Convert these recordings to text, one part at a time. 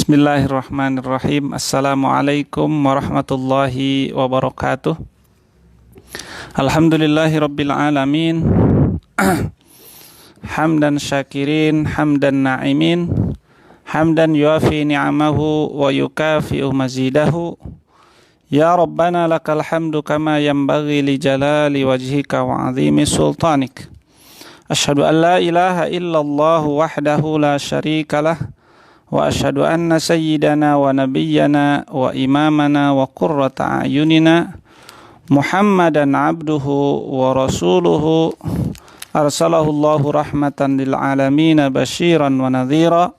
Bismillahirrahmanirrahim. Assalamualaikum warahmatullahi wabarakatuh. Alhamdulillahirabbil alamin. Hamdan syakirin, hamdan na'imin, hamdan yuafi ni'amahu wa yukafi'u mazidahu. Ya Rabbana lakal hamdu kama yanbaghi li jalali wajhika wa 'azimi sultanik. Asyhadu an la ilaha illallah wahdahu la syarika lah. Wa asyhadu anna sayyidana wa nabiyyana wa imamana wa qurrata a'yunina Muhammadan abduhu wa rasuluhu arsalahu Allahu rahmatan lil alamin basyiran wa nadhira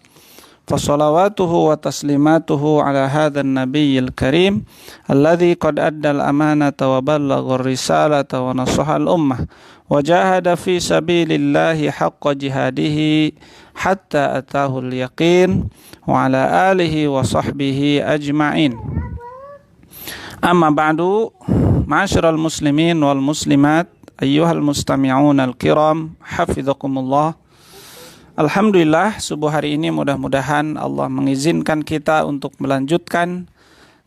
fa salawatuhu wa taslimatuhu ala hadzal nabiyil karim alladzi qad adda al amanata wa ballagha ar-risalata wa nasaha al ummah wa jahada fi sabilillahi haqqa jihadihi hatta atahul yaqin wa ala alihi wa sahbihi ajma'in. Amma ba'du, ma'asyiral muslimin wal muslimat, ayyuhal mustami'un al-kiram, hafizakumullah. Alhamdulillah, subuh hari ini mudah-mudahan Allah mengizinkan kita untuk melanjutkan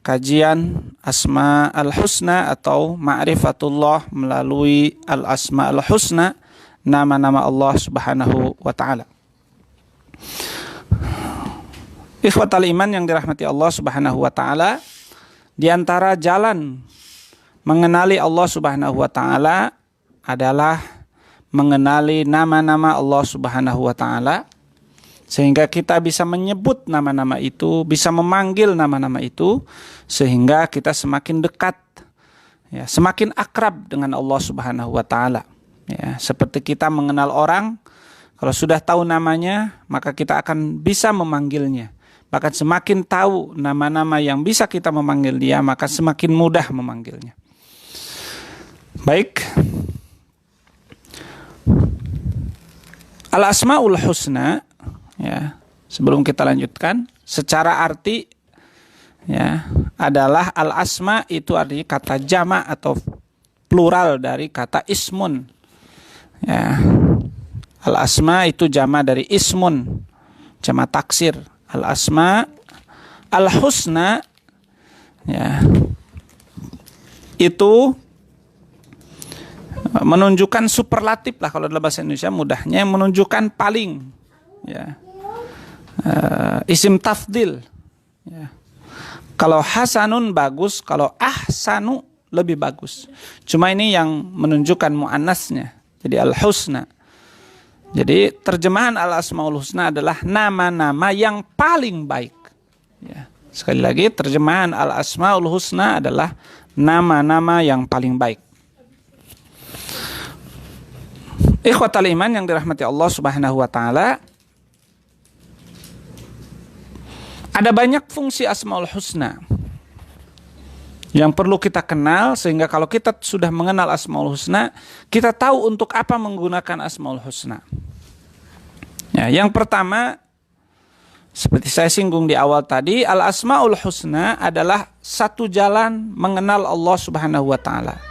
kajian Asma al-Husna atau Ma'rifatullah melalui al-Asma al-Husna, nama-nama Allah Subhanahu wa ta'ala. Ikhwatal iman yang dirahmati Allah Subhanahu wa ta'ala, di antara jalan mengenali Allah Subhanahu wa ta'ala adalah mengenali nama-nama Allah Subhanahu wa ta'ala, sehingga kita bisa menyebut nama-nama itu, bisa memanggil nama-nama itu, sehingga kita semakin dekat, ya, semakin akrab dengan Allah Subhanahu wa ta'ala. Ya, seperti kita mengenal orang, kalau sudah tahu namanya, maka kita akan bisa memanggilnya. Bahkan semakin tahu nama-nama yang bisa kita memanggil dia, maka semakin mudah memanggilnya. Baik. Al-Asma'ul Husna, ya, sebelum kita lanjutkan, secara arti, ya, adalah al-asma itu artinya kata jama' atau plural dari kata ismun. Ya. Al-asma itu jama' dari ismun, jama' taksir. Al-asma al-husna, ya, itu menunjukkan superlatif lah kalau dalam bahasa Indonesia mudahnya, menunjukkan paling, ya, isim tafdil, ya. Kalau hasanun bagus, kalau ahsanu lebih bagus. Cuma ini yang menunjukkan muannasnya, jadi al-husna. Jadi terjemahan al-asmaul husna adalah nama-nama yang paling baik, ya. Sekali lagi, terjemahan al-asmaul husna adalah nama-nama yang paling baik. Ikhwatal iman yang dirahmati Allah Subhanahu wa ta'ala, ada banyak fungsi asmaul husna yang perlu kita kenal, sehingga kalau kita sudah mengenal asmaul husna, kita tahu untuk apa menggunakan asmaul husna. Ya, yang pertama, seperti saya singgung di awal tadi, al-asmaul husna adalah satu jalan mengenal Allah Subhanahu wa ta'ala.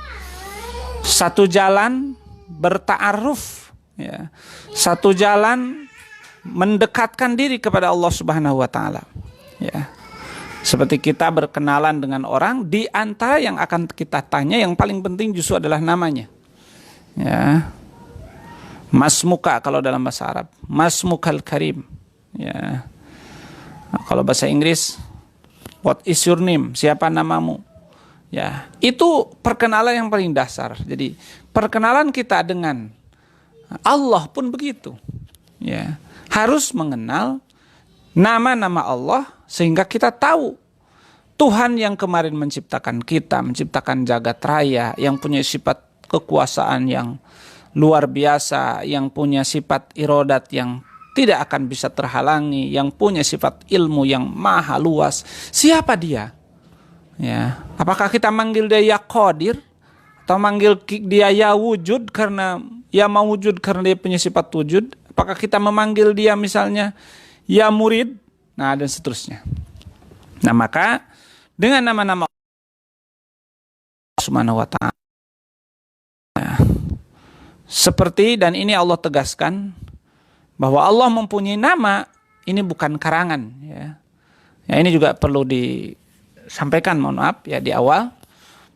Satu jalan berta'aruf, ya. Satu jalan mendekatkan diri kepada Allah Subhanahu wa ta'ala, ya. Seperti kita berkenalan dengan orang, di antara yang akan kita tanya, yang paling penting justru adalah namanya, ya. Masmuka kalau dalam bahasa Arab, masmukal karim, ya. Nah, kalau bahasa Inggris, what is your name, siapa namamu, ya. Itu perkenalan yang paling dasar. Jadi perkenalan kita dengan Allah pun begitu, ya. Harus mengenal nama-nama Allah, sehingga kita tahu Tuhan yang kemarin menciptakan kita, menciptakan jagat raya, yang punya sifat kekuasaan yang luar biasa, yang punya sifat irodat yang tidak akan bisa terhalangi, yang punya sifat ilmu yang maha luas. Siapa dia? Ya, apakah kita manggil dia ya Qadir, atau manggil dia ya wujud karena ya mawujud karena dia punya sifat wujud? Apakah kita memanggil dia misalnya ya murid? Nah, dan seterusnya. Nah, maka dengan nama-nama Allah Subhanahu wa ta'ala, seperti, dan ini Allah tegaskan bahwa Allah mempunyai nama, ini bukan karangan, ya. Ya, ini juga perlu disampaikan, mohon maaf ya, di awal,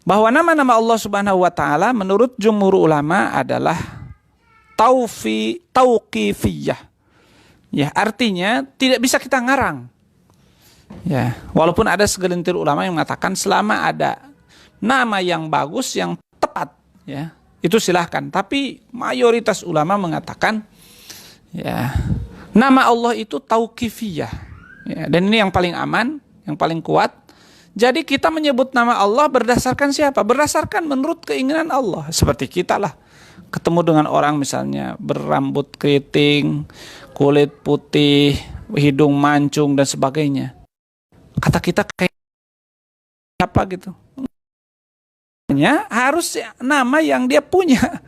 bahwa nama-nama Allah Subhanahu wa taala menurut jumhur ulama adalah tauqifiyah. Ya, artinya tidak bisa kita ngarang. Ya, walaupun ada segelintir ulama yang mengatakan selama ada nama yang bagus, yang tepat, ya, itu silahkan. Tapi mayoritas ulama mengatakan, ya, nama Allah itu tauqifiyah. Ya, dan ini yang paling aman, yang paling kuat. Jadi kita menyebut nama Allah berdasarkan siapa? Berdasarkan menurut keinginan Allah. Seperti kita lah, ketemu dengan orang misalnya berambut keriting, kulit putih, hidung mancung dan sebagainya. Kata kita kayak apa gitu? Harus nama yang dia punya.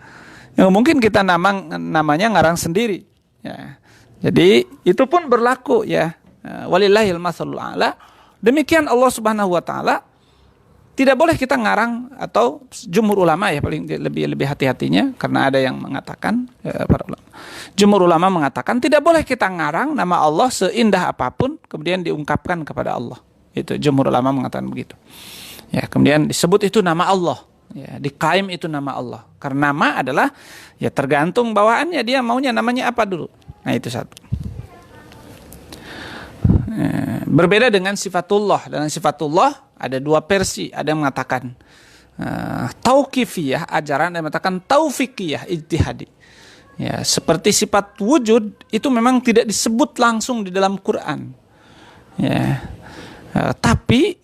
Yang mungkin kita namanya ngarang sendiri. Ya. Jadi itu pun berlaku ya. Walillahil matsalul a'la. Demikian Allah Subhanahu wa taala, tidak boleh kita ngarang, atau jumhur ulama ya paling lebih hati-hatinya, karena ada yang mengatakan para ulama. Jumhur ulama mengatakan tidak boleh kita ngarang nama Allah seindah apapun kemudian diungkapkan kepada Allah. Itu jumhur ulama mengatakan begitu. Ya, kemudian disebut itu nama Allah. Ya, diklaim itu nama Allah. Karena nama adalah ya tergantung bawaannya, dia maunya namanya apa dulu. Nah, itu satu. Berbeda dengan sifatullah. Dalam sifatullah ada dua versi. Ada yang mengatakan tauqifiyah ajaran, ada yang mengatakan taufikiyah ijtihadi. Ya, seperti sifat wujud itu memang tidak disebut langsung di dalam Quran. Ya, tapi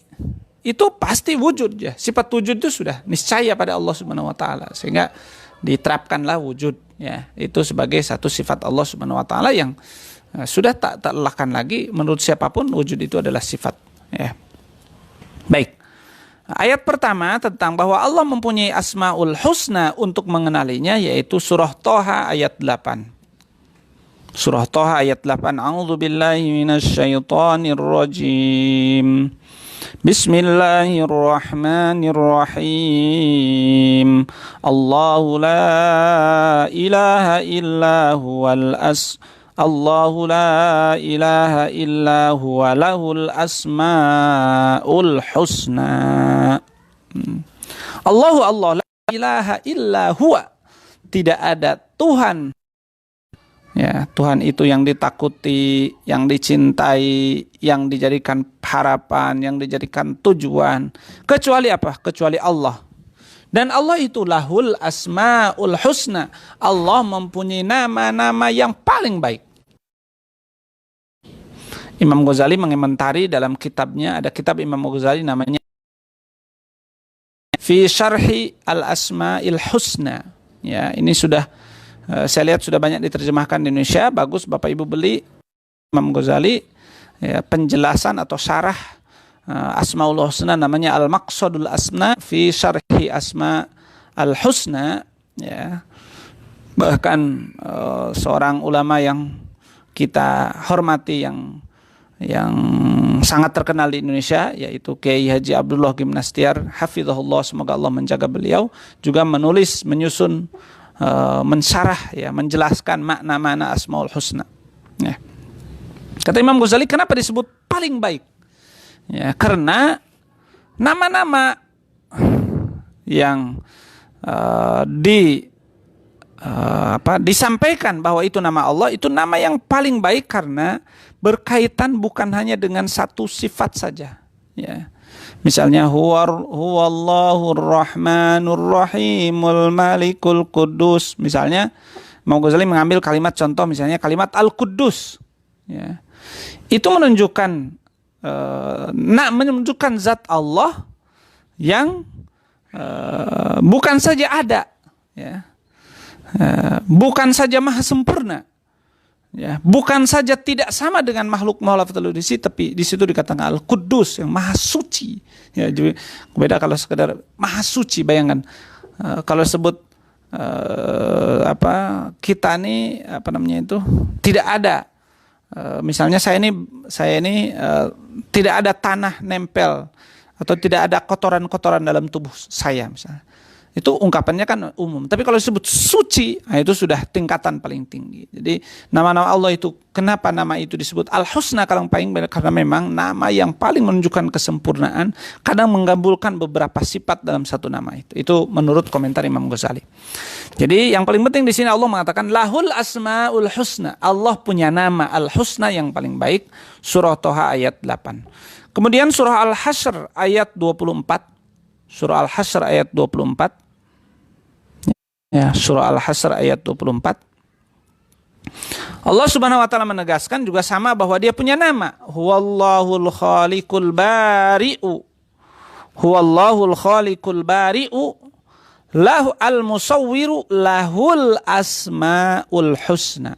itu pasti wujud ya. Sifat wujud itu sudah niscaya pada Allah Subhanahu wa taala, sehingga diterapkanlah wujud ya. Itu sebagai satu sifat Allah Subhanahu wa taala yang sudah tak terelakkan lagi, menurut siapapun wujud itu adalah sifat ya. Baik. Ayat pertama tentang bahwa Allah mempunyai asmaul husna untuk mengenalinya, yaitu surah Thaha ayat 8. Surah Thaha ayat 8. A'udzubillahi minasyaitonir rajim. Bismillahirrahmanirrahim. Allahu la ilaha illa huwal Allahu la ilaha illa huwa lahul asmaul husna. Allah la ilaha illa huwa. Tidak ada Tuhan. Ya, Tuhan itu yang ditakuti, yang dicintai, yang dijadikan harapan, yang dijadikan tujuan. Kecuali apa? Kecuali Allah. Dan Allah itu lahul asmaul husna. Allah mempunyai nama-nama yang paling baik. Imam Ghazali mengomentari dalam kitabnya, ada kitab Imam Ghazali namanya Fi Syarhi Al-Asma'il Husna. Ya, ini sudah saya lihat sudah banyak diterjemahkan di Indonesia. Bagus Bapak Ibu beli Imam Ghazali ya, penjelasan atau syarah Asmaul Husna, namanya Al-Maqsadul Asma fi Syarhi Asma Al-Husna ya. Bahkan seorang ulama yang kita hormati, yang sangat terkenal di Indonesia, yaitu Kiai Haji Abdullah Gimnastiar hafizahullah, semoga Allah menjaga beliau, juga menyusun mensyarah ya, menjelaskan makna-makna Asmaul Husna ya. Kata Imam Ghazali, kenapa disebut paling baik? Ya, karena nama-nama yang disampaikan bahwa itu nama Allah, itu nama yang paling baik karena berkaitan bukan hanya dengan satu sifat saja ya. Misalnya huwallahur rahmanur rahimul malikul quddus. Misalnya Imam Ghazali mengambil kalimat contoh, misalnya kalimat al-quddus ya. Itu menunjukkan menunjukkan zat Allah yang bukan saja ada ya. Bukan saja maha sempurna ya, bukan saja tidak sama dengan makhluk di situ, tapi di situ dikatakan al-quddus, yang maha suci ya. Beda kalau sekedar maha suci, bayangkan kalau sebut kita nih tidak ada. Misalnya saya ini tidak ada tanah nempel atau tidak ada kotoran-kotoran dalam tubuh saya misalnya. itu ungkapannya kan umum. Tapi kalau disebut suci, nah itu sudah tingkatan paling tinggi. Jadi nama-nama Allah itu, kenapa nama itu disebut Al-Husna kalau paling banyak? Karena memang nama yang paling menunjukkan kesempurnaan, kadang menggabungkan beberapa sifat dalam satu nama itu. Itu menurut komentar Imam Ghazali. Jadi yang paling penting di sini Allah mengatakan Lahul Asmaul Husna. Allah punya nama Al-Husna yang paling baik. Surah Toha ayat 8. Kemudian surah Al-Hasyr ayat 24. Surah Al-Hasyr ayat 24. Ya, surah Al-Hasyr ayat 24. Allah Subhanahu wa taala menegaskan juga sama bahwa dia punya nama. Huwallahul khaliqul bari'u. Huwallahul khaliqul bari'u. Lahu al-musawwiru lahul asmaul husna.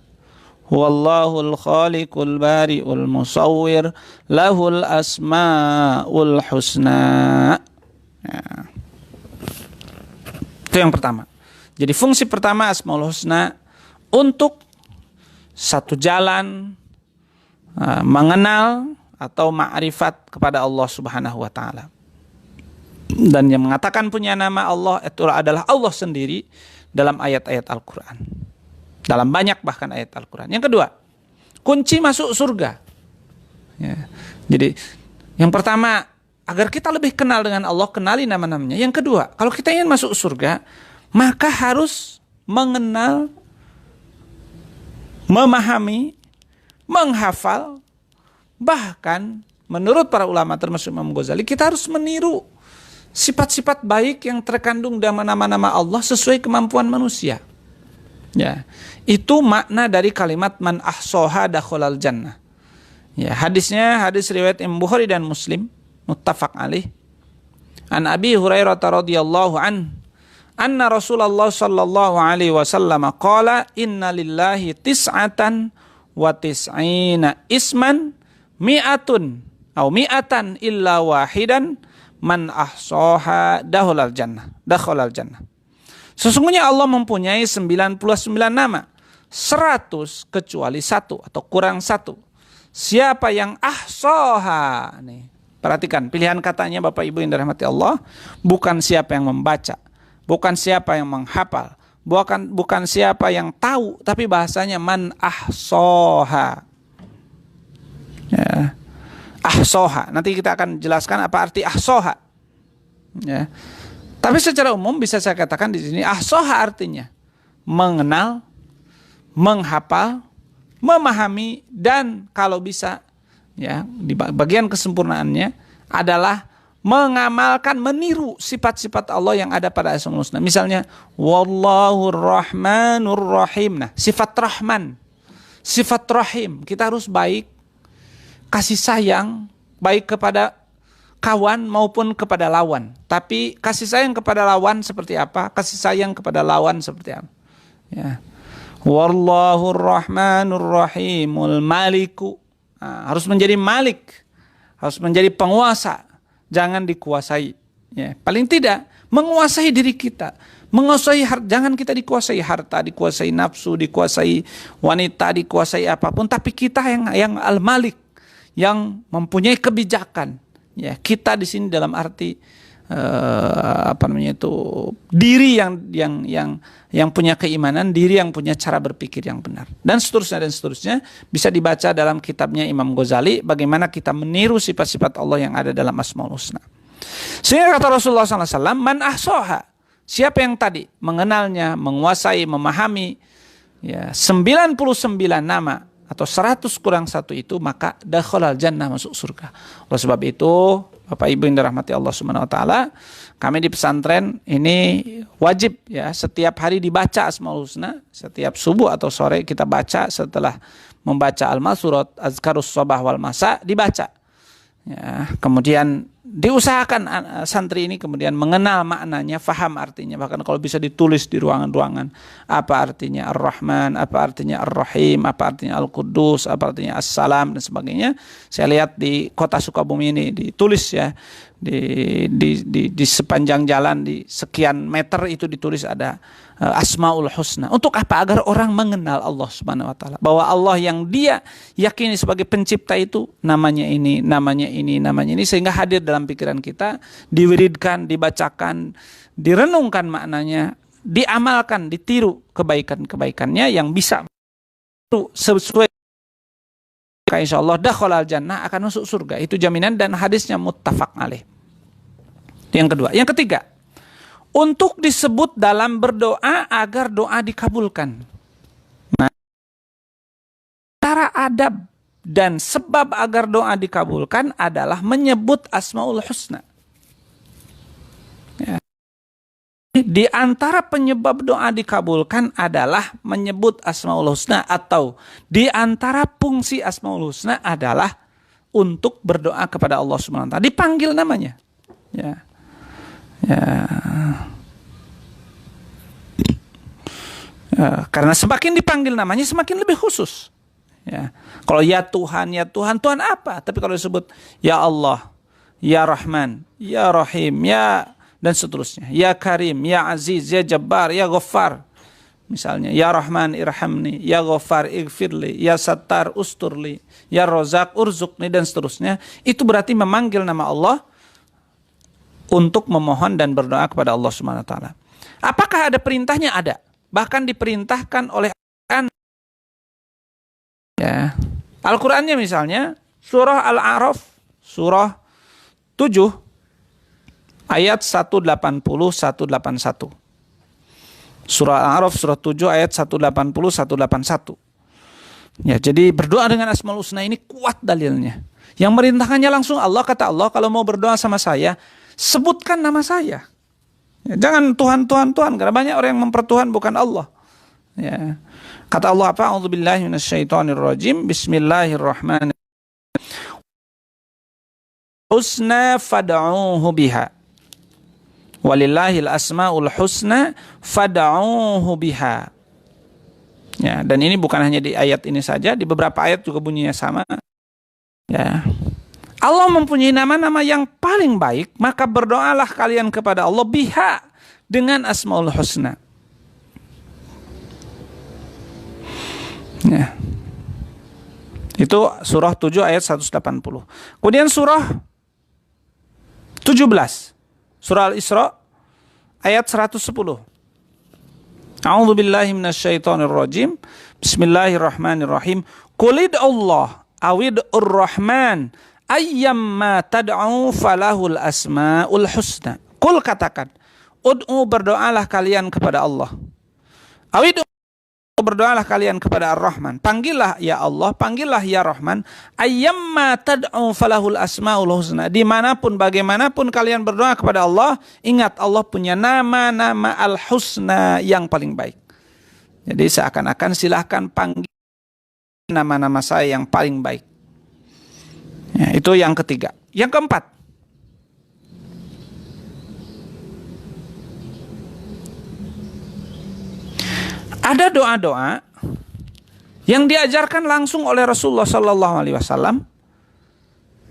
Huwallahul khaliqul bari'ul musawwir lahul asmaul husna. Ya. Itu yang pertama. Jadi fungsi pertama Asmaul Husna untuk satu jalan mengenal atau ma'rifat kepada Allah Subhanahu wa taala. Dan yang mengatakan punya nama Allah itu adalah Allah sendiri dalam ayat-ayat Al-Qur'an. Dalam banyak bahkan ayat Al-Qur'an. Yang kedua, kunci masuk surga. Ya. Jadi yang pertama, agar kita lebih kenal dengan Allah, kenali nama-namanya. Yang kedua, kalau kita ingin masuk surga, maka harus mengenal, memahami, menghafal, bahkan menurut para ulama termasuk Imam Ghazali, kita harus meniru sifat-sifat baik yang terkandung dalam nama-nama Allah sesuai kemampuan manusia. Ya, itu makna dari kalimat man ahsoha dakhalal jannah. Ya, hadisnya hadis riwayat Imam Bukhari dan Muslim, muttafaq alaih. An Abi Hurairah radhiyallahu an anna Rasulullah sallallahu alaihi wasallam qala inna lillahi tis'atan wa tis'ina isman mi'atun atau mi'atan illa wahidan man ahsaha dakhalal jannah. Sesungguhnya Allah mempunyai 99 nama, 100 kecuali satu atau kurang satu. Siapa yang ahsaha, nih perhatikan pilihan katanya Bapak Ibu yang dirahmati Allah, bukan siapa yang membaca, bukan siapa yang menghafal, bukan siapa yang tahu, tapi bahasanya man ahsaha. Ya. Ahsaha. Nanti kita akan jelaskan apa arti ahsaha. Ya. Tapi secara umum bisa saya katakan di sini ahsaha artinya mengenal, menghafal, memahami, dan kalau bisa ya di bagian kesempurnaannya adalah mengamalkan, meniru sifat-sifat Allah yang ada pada Asmaul Husna. Misalnya Wallahur Rahmanur Rahim. Nah, sifat Rahman, sifat Rahim, kita harus baik, kasih sayang, baik kepada kawan maupun kepada lawan. Tapi kasih sayang kepada lawan seperti apa? Kasih sayang kepada lawan seperti apa? Ya. Wallahur Rahmanur Rahimul Maliku. Nah, harus menjadi malik, harus menjadi penguasa, jangan dikuasai. Ya, paling tidak menguasai diri kita, menguasai jangan kita dikuasai harta, dikuasai nafsu, dikuasai wanita, dikuasai apapun. Tapi kita yang al-malik, yang mempunyai kebijakan. Ya, kita di sini dalam arti diri yang punya keimanan, diri yang punya cara berpikir yang benar, dan seterusnya bisa dibaca dalam kitabnya Imam Ghazali bagaimana kita meniru sifat-sifat Allah yang ada dalam Asmaul Husna. Sehingga kata Rasulullah SAW, man ahsoha, siapa yang tadi mengenalnya, menguasai, memahami ya 99 nama atau 100 kurang satu itu, maka dakhalal jannah, masuk surga. Oleh sebab itu Bapak Ibu yang dirahmati Allah Subhanahu wa taala, kami di pesantren ini wajib ya setiap hari dibaca Asmaul Husna, setiap subuh atau sore kita baca, setelah membaca Al-Masurat, Azkarus Sabah wal Masa dibaca. Ya, kemudian diusahakan santri ini kemudian mengenal maknanya, faham artinya, bahkan kalau bisa ditulis di ruangan-ruangan apa artinya Ar-Rahman, apa artinya Ar-Rahim, apa artinya Al-Quddus, apa artinya As-Salam dan sebagainya. Saya lihat di kota Sukabumi ini ditulis ya, di sepanjang jalan di sekian meter itu ditulis ada Asmaul Husna. Untuk apa? Agar orang mengenal Allah Subhanahu wa taala, bahwa Allah yang dia yakini sebagai pencipta itu namanya ini, namanya ini, namanya ini, sehingga hadir dalam pikiran kita, diwiridkan, dibacakan, direnungkan maknanya, diamalkan, ditiru kebaikan-kebaikannya yang bisa sesuai, insya Allah dakhalal jannah, akan masuk surga. Itu jaminan dan hadisnya muttafaq alaih. Yang kedua, yang ketiga, untuk disebut dalam berdoa agar doa dikabulkan. Nah, cara adab dan sebab agar doa dikabulkan adalah menyebut Asmaul Husna. Ya. Di antara penyebab doa dikabulkan adalah menyebut Asmaul Husna, atau di antara fungsi Asmaul Husna adalah untuk berdoa kepada Allah Subhanahu wa taala, dipanggil namanya. Ya. Karena semakin dipanggil namanya semakin lebih khusus. Ya. Kalau ya Tuhan, Tuhan apa? Tapi kalau disebut ya Allah, ya Rahman, ya Rahim, ya dan seterusnya, ya Karim, ya Aziz, ya Jabbar, ya Ghaffar, misalnya ya Rahman irhamni, ya Ghaffar ighfirli, ya Sattar usturli, ya Razak urzuqni, dan seterusnya, itu berarti memanggil nama Allah untuk memohon dan berdoa kepada Allah Subhanahu wa taala. Apakah ada perintahnya? Ada. Bahkan diperintahkan oleh ya. Al-Qur'annya misalnya surah Al-A'raf surah 7 ayat 180 181. Surah Al-A'raf surah 7 ayat 180 181. Ya, jadi berdoa dengan Asmaul Husna ini kuat dalilnya. Yang merintahkannya langsung Allah. Kata Allah, kalau mau berdoa sama saya, sebutkan nama saya. Ya, jangan Tuhan, karena banyak orang yang mempertuhan bukan Allah. Ya. Kata Allah apa? A'udzubillahi minasyaitonirrajim. Bismillahirrahmanirrahim. Husna fad'uuhu biha. Walillahil asmaul husna fad'uuhu biha. Ya, dan ini bukan hanya di ayat ini saja, di beberapa ayat juga bunyinya sama. Ya. Allah mempunyai nama-nama yang paling baik, maka berdoalah kalian kepada Allah biha, dengan Asmaul Husna. Ya. Itu surah 7 ayat 180. Kemudian surah 17, surah Al-Isra ayat 110. A'udzu billahi minasyaitonir rajim. Bismillahirrahmanirrahim. Qul Allah awid'ur rahman ayyamma tad'u falahul asmaul husna. Qul, katakan, ud'u, berdoalah kalian kepada Allah. Awid'u, berdoalah kalian kepada Ar-Rahman. Panggillah ya Allah, panggillah ya Rahman. Ayyamma tad'u falahul asmaul husna. Dimanapun, bagaimanapun kalian berdoa kepada Allah, ingat Allah punya nama-nama al-husna yang paling baik. Jadi seakan-akan silahkan panggil nama-nama saya yang paling baik. Ya, itu yang ketiga. Yang keempat, ada doa-doa yang diajarkan langsung oleh Rasulullah SAW,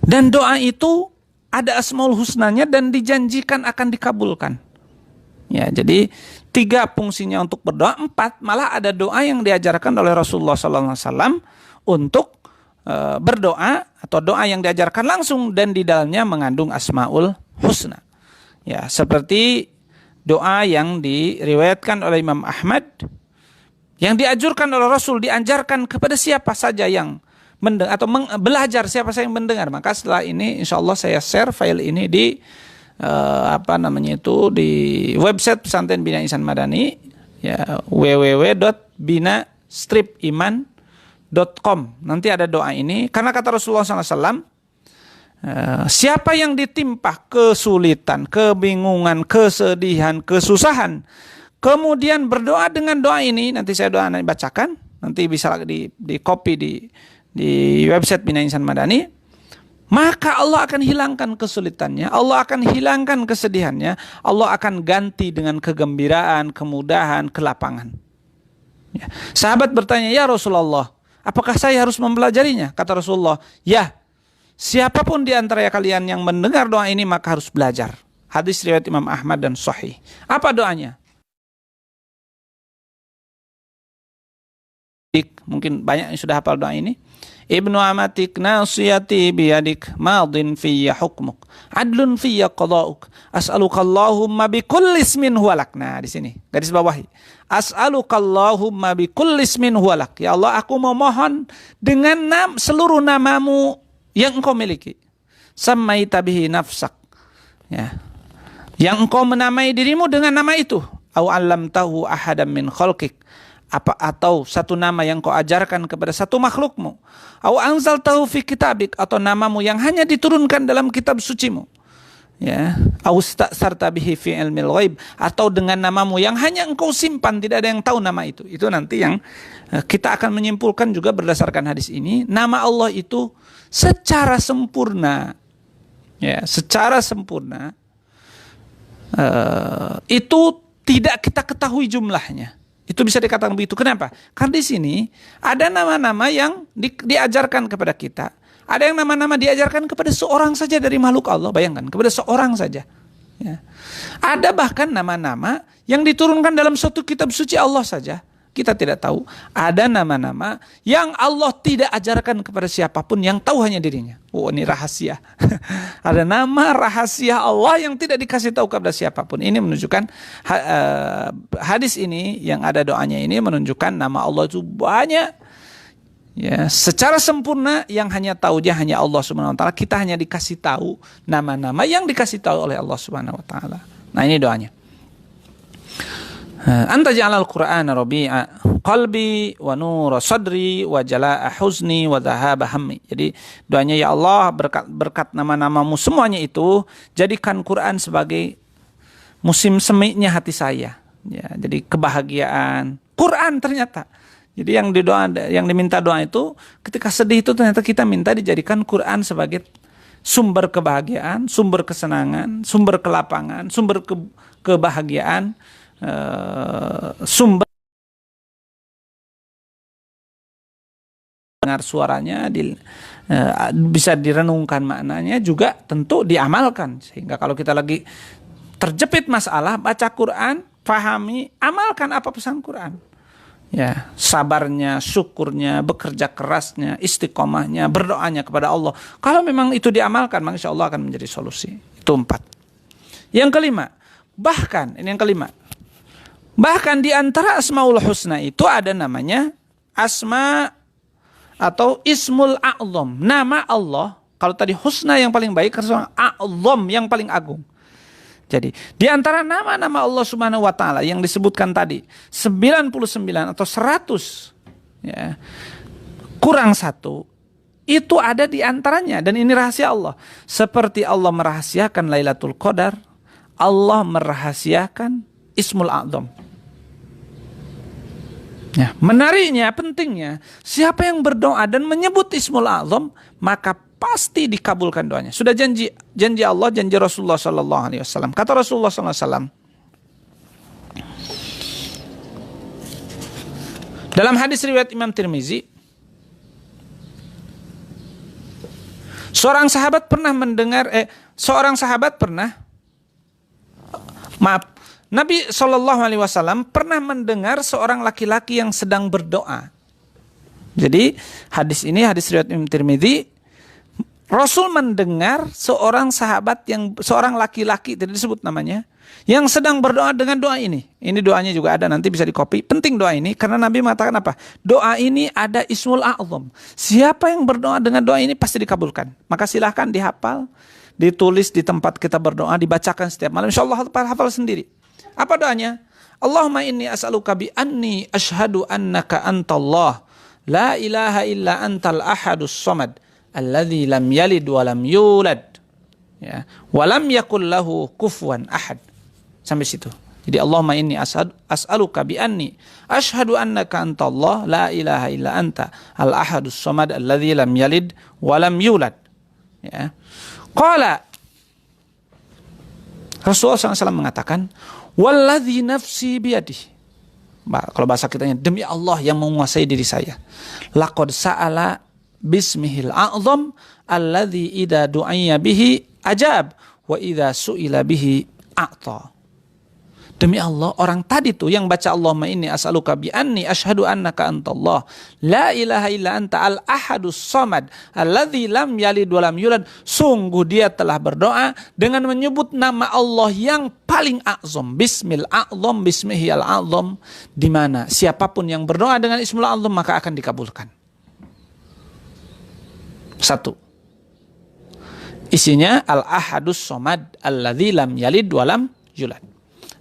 dan doa itu ada Asmaul Husnanya dan dijanjikan akan dikabulkan. Ya, jadi 3 fungsinya untuk berdoa, 4 malah ada doa yang diajarkan oleh Rasulullah SAW untuk berdoa, atau doa yang diajarkan langsung dan di dalamnya mengandung Asmaul Husna. Ya, seperti doa yang diriwayatkan oleh Imam Ahmad, yang dianjurkan oleh Rasul, diajarkan kepada siapa saja yang mendengar atau belajar, siapa saja yang mendengar. Maka setelah ini insya Allah saya share file ini di di website Pesantren Bina Ihsan Madani, ya, www.bina-iman.com. Nanti ada doa ini, karena kata Rasulullah SAW, siapa yang ditimpa kesulitan, kebingungan, kesedihan, kesusahan, kemudian berdoa dengan doa ini, nanti saya doa bacakan, nanti bisa di copy di website Bina Ihsan Madani, maka Allah akan hilangkan kesulitannya, Allah akan hilangkan kesedihannya, Allah akan ganti dengan kegembiraan, kemudahan, kelapangan. Ya. Sahabat bertanya, ya Rasulullah, apakah saya harus mempelajarinya? Kata Rasulullah, ya, siapapun di antara kalian yang mendengar doa ini maka harus belajar. Hadis riwayat Imam Ahmad dan sahih. Apa doanya? Mungkin banyak yang sudah hafal doa ini. Ibnu amatik nasiyati biyadik madin fiyya hukmuk adlun fiyya qada'uk as'aluka Allahumma bi kulli ismin huwalak. Nah, di sini garis bawahi. As'aluka Allahumma bi kulli ismin huwalak. Ya Allah, aku memohon dengan seluruh namamu yang engkau miliki. Sammaita bihi nafsak. Ya. Yang engkau menamai dirimu dengan nama itu. Au 'allamtahu ahadam min khalqik. Atau satu nama yang kau ajarkan kepada satu makhlukmu. Au anzaltahu fi kitabik, atau namamu yang hanya diturunkan dalam kitab sucimu. Ya, au sta'sarta bihi fi ilmil ghaib, atau dengan namamu yang hanya engkau simpan, tidak ada yang tahu nama itu. Itu nanti yang kita akan menyimpulkan juga berdasarkan hadis ini, nama Allah itu secara sempurna. Ya, secara sempurna itu tidak kita ketahui jumlahnya. Itu bisa dikatakan begitu. Kenapa? Karena di sini ada nama-nama yang diajarkan kepada kita. Ada yang nama-nama diajarkan kepada seorang saja dari makhluk Allah. Bayangkan, kepada seorang saja. Ya. Ada bahkan nama-nama yang diturunkan dalam suatu kitab suci Allah saja. Kita tidak tahu. Ada nama-nama yang Allah tidak ajarkan kepada siapapun, yang tahu hanya dirinya. Oh, ini rahasia. Ada nama rahasia Allah yang tidak dikasih tahu kepada siapapun. Ini menunjukkan hadis ini yang ada doanya ini menunjukkan nama Allah itu banyak. Ya, secara sempurna yang hanya tahu dia hanya Allah Subhanahu wa taala. Kita hanya dikasih tahu nama-nama yang dikasih tahu oleh Allah Subhanahu wa taala. Nah, ini doanya. Anta ja'alal Qur'ana rabi'a qalbi wa nura sadri wa jalaa huzni wa dhahaba hammi. Jadi doanya, ya Allah, berkat nama-namamu semuanya itu, jadikan Quran sebagai musim seminya hati saya. Ya, jadi kebahagiaan. Quran ternyata. Jadi yang diminta doa itu ketika sedih itu ternyata kita minta dijadikan Quran sebagai sumber kebahagiaan, sumber kesenangan, sumber kelapangan, sumber kebahagiaan. Sumber dengar suaranya bisa direnungkan maknanya, juga tentu diamalkan. Sehingga kalau kita lagi terjepit masalah, baca Quran, pahami, amalkan apa pesan Quran. Ya, sabarnya, syukurnya, bekerja kerasnya, istiqomahnya, berdoanya kepada Allah. Kalau memang itu diamalkan, maka insya Allah akan menjadi solusi. Itu 4. Yang kelima, bahkan ini yang kelima. Bahkan di antara Asmaul Husna itu ada namanya Asma atau Ismul A'zam. Nama Allah, kalau tadi Husna yang paling baik, karena A'zam yang paling agung. Jadi di antara nama-nama Allah Subhanahu wa taala yang disebutkan tadi 99 atau 100 ya, kurang 1 itu ada di antaranya, dan ini rahasia Allah. Seperti Allah merahasiakan Lailatul Qadar, Allah merahasiakan Ismul A'zam. Ya, menariknya, pentingnya, siapa yang berdoa dan menyebut Ismul A'zam, maka pasti dikabulkan doanya. Sudah janji Allah, janji Rasulullah sallallahu alaihi wasallam. Kata Rasulullah sallallahu alaihi wasallam dalam hadis riwayat Imam Tirmizi, seorang sahabat Nabi Shallallahu Alaihi Wasallam pernah mendengar seorang laki-laki yang sedang berdoa. Jadi hadis ini hadis riwayat Imam Tirmizi. Rasul mendengar seorang laki-laki, tidak disebut namanya, yang sedang berdoa dengan doa ini. Ini doanya juga ada, nanti bisa di-copy. Penting doa ini karena Nabi mengatakan apa? Doa ini ada Ismul A'zam. Siapa yang berdoa dengan doa ini pasti dikabulkan. Maka silahkan dihafal, ditulis di tempat kita berdoa, dibacakan setiap malam. Insyaallah hafal sendiri. Apa doanya? Allahumma inni as'aluka bi anni asyhadu annaka antallah la ilaha illa antal ahadus samad alladzi lam yalid wa lam yulad ya wa lam yakul lahu kufuwan ahad. Sampai situ. Jadi Allahumma inni as'aluka bi anni asyhadu annaka antallah la ilaha illa anta al ahadus samad alladzi lam yalid wa lam yulad. Ya. Qala Rasulullah SAW mengatakan, walladzi nafsi biyadihi. Kalau bahasa kitanya, demi Allah yang menguasai diri saya. Laqad sa'ala bismihil a'zam alladzi idza du'iyya bihi ajab wa idza su'ila bihi a'ta. Demi Allah, orang tadi tuh yang baca Allahumma inni as'aluka bi anni asyhadu annaka antallah la ilaha illa anta al-ahadus samad alladzi lam yalid wa lam yulad, sungguh dia telah berdoa dengan menyebut nama Allah yang paling azam, bismil a'zam, bismihi al-azam, di mana siapapun yang berdoa dengan ismul azam maka akan dikabulkan. Satu, isinya al-ahadus samad alladzi lam yalid wa lam yulad.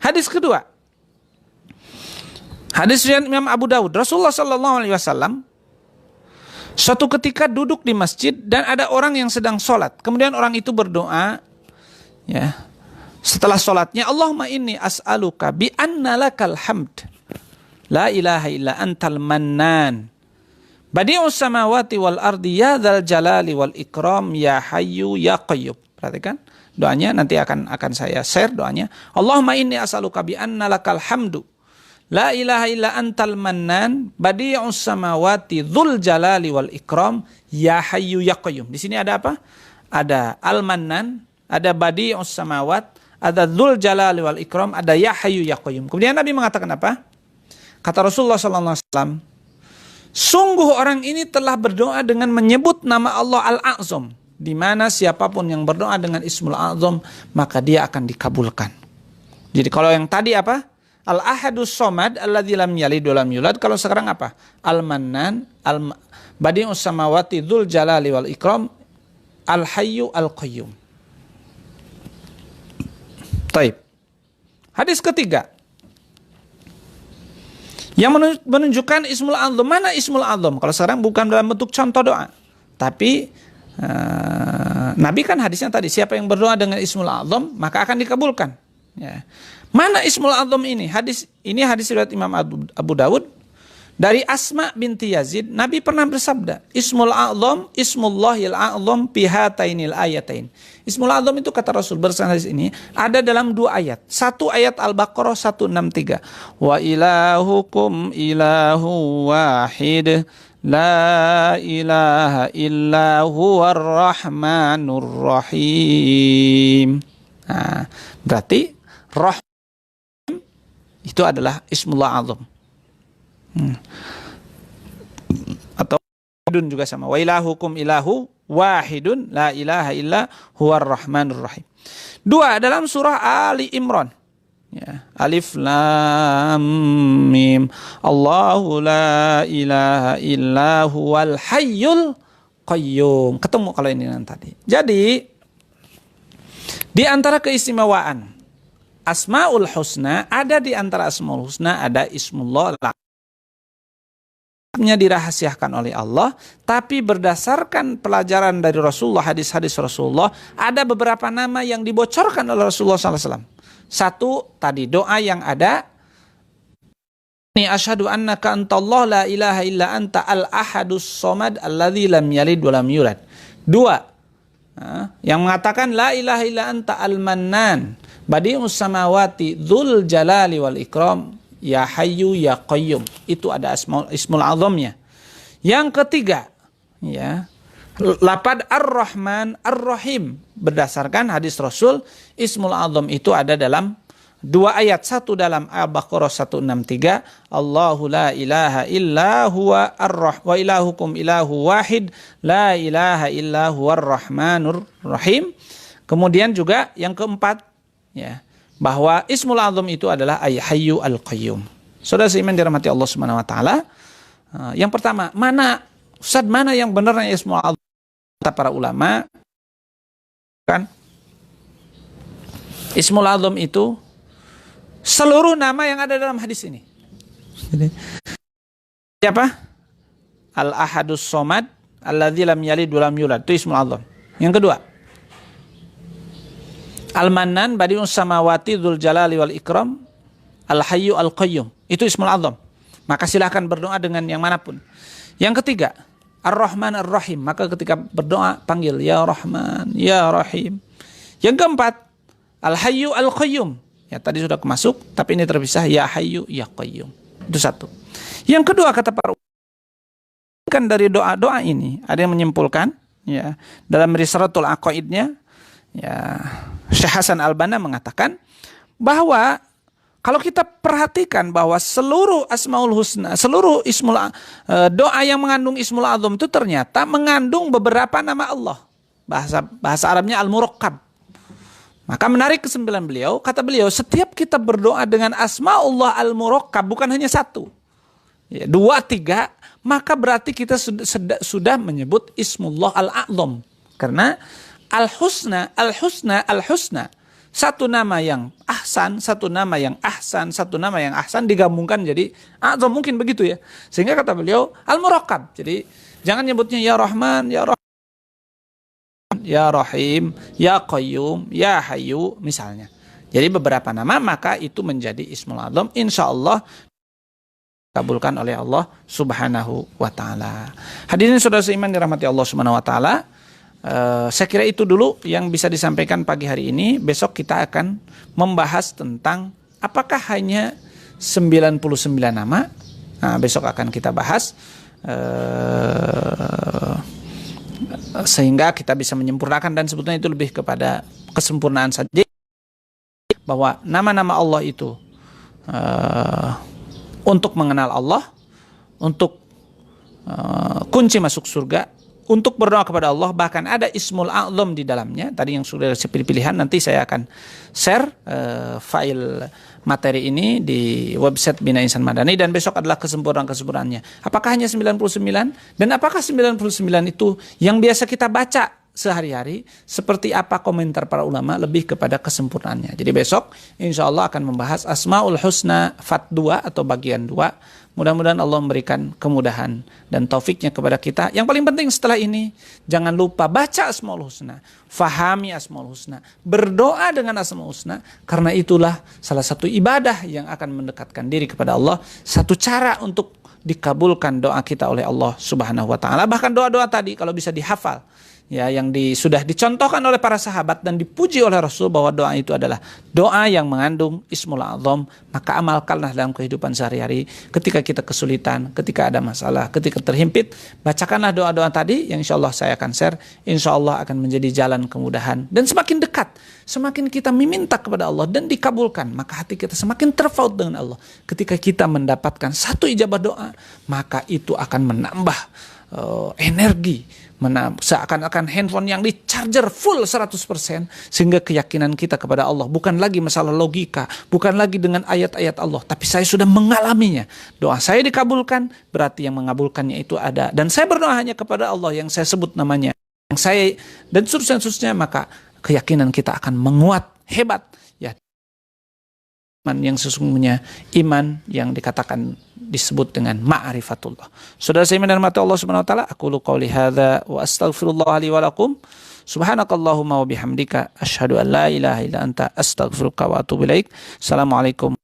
Hadis kedua, hadis riwayat Imam Abu Dawud, Rasulullah SAW suatu ketika duduk di masjid dan ada orang yang sedang sholat. Kemudian orang itu berdoa, ya, setelah sholatnya, Allahumma inni as'aluka bi anna lakal hamd la ilaha illa antal mannan badi'us samawati wal ardi ya dzal jalali wal ikram ya hayyu ya qayyum. Perhatikan doanya, nanti akan saya share doanya. Allahumma inni as'aluka bi anna lakal hamdu la ilaha illa antal mannan badi'us samawati dzul jalali wal ikram ya hayyu ya qayyum. Di sini ada apa? Ada al-mannan, ada badi'us samawat, ada dzul jalali wal ikram, ada ya hayyu ya qayyum. Kemudian Nabi mengatakan apa? Kata Rasulullah sallallahu alaihi wasallam, sungguh orang ini telah berdoa dengan menyebut nama Allah Al-A'zam, di mana siapapun yang berdoa dengan Ismul A'zam maka dia akan dikabulkan. Jadi kalau yang tadi apa? Al-Ahadus Somad alladzi lam yalid wa lam yulad. Kalau sekarang apa? Al-Mannan, Badi'us Samawati Dzul Jalali wal Ikram, Al-Hayyu Al-Qayyum. Taib. Hadis ketiga yang menunjukkan Ismul A'zam. Mana Ismul A'zam? Kalau sekarang bukan dalam bentuk contoh doa, tapi Nabi kan hadisnya tadi, siapa yang berdoa dengan Ismul A'zam maka akan dikabulkan. Ya. Mana Ismul A'zam ini? Hadis riwayat Imam Abu Dawud dari Asma binti Yazid. Nabi pernah bersabda, Ismul A'zam Ismullahil A'zam pihatainil ayatain. Ismul A'zam itu kata Rasul berdasarkan hadis ini ada dalam dua ayat. Satu ayat Al-Baqarah 163. Wa ilahukum ilahu wahid la ilaha illa huwar rahmanur rahim. Nah, berarti rahim itu adalah Ismullah Azam. Atau wahidun juga sama. Wa ilahukum ilahu wahidun la ilaha illa huwar rahmanur rahim. Dua dalam surah Ali Imran. Ya, Alif Lam Mim. Allahu la ilaha illa huwal hayyul qayyum. Ketemu kalau ini tadi. Jadi di antara keistimewaan Asmaul Husna, ada di antara Asmaul Husna ada Ismullah nya dirahasiakan oleh Allah, tapi berdasarkan pelajaran dari Rasulullah, hadis-hadis Rasulullah, ada beberapa nama yang dibocorkan oleh Rasulullah SAW. Satu, tadi doa yang ada, ini asyhadu annaka antallah la ilaha illa anta al-ahadus somad alladzi lam yalid wa lam yulad. Dua, yang mengatakan la ilaha illa anta al-mannan badi'us samawati dzul jalali wal ikram ya hayyu ya qayyum. Itu ada Ismul Azamnya. Yang ketiga, ya, lafaz Ar-Rahman Ar-Rahim, berdasarkan hadis Rasul, Ismul Azam itu ada dalam dua ayat. Satu dalam Al-Baqarah 163, Allahu la ilaha illa huwa wa ilahukum ilahu wahid la ilaha illa huwar rahmanur rahim. Kemudian juga yang keempat, ya, bahwa Ismul Azam itu adalah Hayyu Al-Qayyum. Saudara seiman dirahmati Allah Subhanahu wa taala. Yang pertama, mana yang benarnya Ismul Azam? Kata para ulama, kan Ismul Azam itu seluruh nama yang ada dalam hadis ini. Siapa? Al-Ahadus Somad alladzi lam yalid wa lam yulad. Itu Ismul Azam. Yang kedua, Al-Mannan badi'us samawati dzul jalali wal ikram Al-Hayyu Al-Qayyum. Itu Ismul Azam. Maka silahkan berdoa dengan yang manapun. Yang ketiga, Ar-Rahman Ar-Rahim. Maka ketika berdoa panggil ya Rahman, ya Rahim. Yang keempat, Al-Hayyu Al-Qayyum. Ya, tadi sudah masuk, tapi ini terpisah, ya Hayyu ya Qayyum. Itu satu. Yang kedua kata para ulama, menyimpulkan dari doa-doa ini, ada yang menyimpulkan ya dalam Risalatul Aqaidnya, ya Syekh Hasan Al-Banna mengatakan bahwa kalau kita perhatikan bahwa seluruh Asmaul Husna, seluruh doa yang mengandung Ismul A'zam itu ternyata mengandung beberapa nama Allah. Bahasa Arabnya Al-Murakkab. Maka menarik kesimpulan beliau, kata beliau, setiap kita berdoa dengan Asmaullah Al-Murakkab, bukan hanya satu, ya, 2, 3, maka berarti kita sudah menyebut Ismullah Al-A'zam. Karena Al-Husna, Al-Husna, Al-Husna, satu nama yang ahsan, satu nama yang ahsan, satu nama yang ahsan digabungkan jadi A'zam, mungkin begitu ya. Sehingga kata beliau Al-Murakkab. Jadi jangan nyebutnya Ya Rahman, Ya Rahman, Ya Rahim, Ya Qayyum, Ya Hayyu misalnya. Jadi beberapa nama, maka itu menjadi Ismul A'zam, insyaallah dikabulkan oleh Allah Subhanahu wa taala. Hadirin saudara seiman dirahmati Allah Subhanahu wa taala. Saya kira itu dulu yang bisa disampaikan pagi hari ini. Besok kita akan membahas tentang apakah hanya 99 nama. Nah, besok akan kita bahas sehingga kita bisa menyempurnakan, dan sebetulnya itu lebih kepada kesempurnaan saja, bahwa nama-nama Allah itu untuk mengenal Allah, untuk kunci masuk surga, untuk berdoa kepada Allah, bahkan ada Ismul A'zam di dalamnya. Tadi yang sudah saya pilih-pilihan, nanti saya akan share file materi ini di website Bina Insan Madani, dan besok adalah kesempurnaan-kesempurnaannya. Apakah hanya 99? Dan apakah 99 itu yang biasa kita baca sehari-hari? Seperti apa komentar para ulama? Lebih kepada kesempurnaannya. Jadi besok insya Allah akan membahas Asmaul Husna Fat 2 atau bagian 2. Mudah-mudahan Allah memberikan kemudahan dan taufiknya kepada kita. Yang paling penting setelah ini, jangan lupa baca Asmaul Husna, fahami Asmaul Husna, berdoa dengan Asmaul Husna, karena itulah salah satu ibadah yang akan mendekatkan diri kepada Allah, satu cara untuk dikabulkan doa kita oleh Allah Subhanahu wa taala. Bahkan doa-doa tadi kalau bisa dihafal, ya, yang sudah dicontohkan oleh para sahabat dan dipuji oleh Rasul bahwa doa itu adalah doa yang mengandung Ismul A'zam, maka amalkanlah dalam kehidupan sehari-hari. Ketika kita kesulitan, ketika ada masalah, ketika terhimpit, bacakanlah doa-doa tadi yang insya Allah saya akan share. Insya Allah akan menjadi jalan kemudahan, dan semakin dekat, semakin kita meminta kepada Allah dan dikabulkan, maka hati kita semakin terpaut dengan Allah. Ketika kita mendapatkan satu ijabah doa, maka itu akan menambah energi, seakan-akan handphone yang di charger full 100%, sehingga keyakinan kita kepada Allah bukan lagi masalah logika, bukan lagi dengan ayat-ayat Allah, tapi saya sudah mengalaminya. Doa saya dikabulkan, berarti yang mengabulkannya itu ada, dan saya berdoa hanya kepada Allah yang saya sebut namanya, yang saya, dan seterusnya, maka keyakinan kita akan menguat hebat, ya. Iman yang sesungguhnya, iman yang dikatakan disebut dengan ma'rifatullah. Saudara saya dan mata Allah Subhanahu wa taala, aqulu qouli hadza wa astaghfirullah li wa lakum. Subhanakallahumma wa bihamdika asyhadu an la ilaha illa anta astaghfiruka wa atubu ilaik. Assalamualaikum.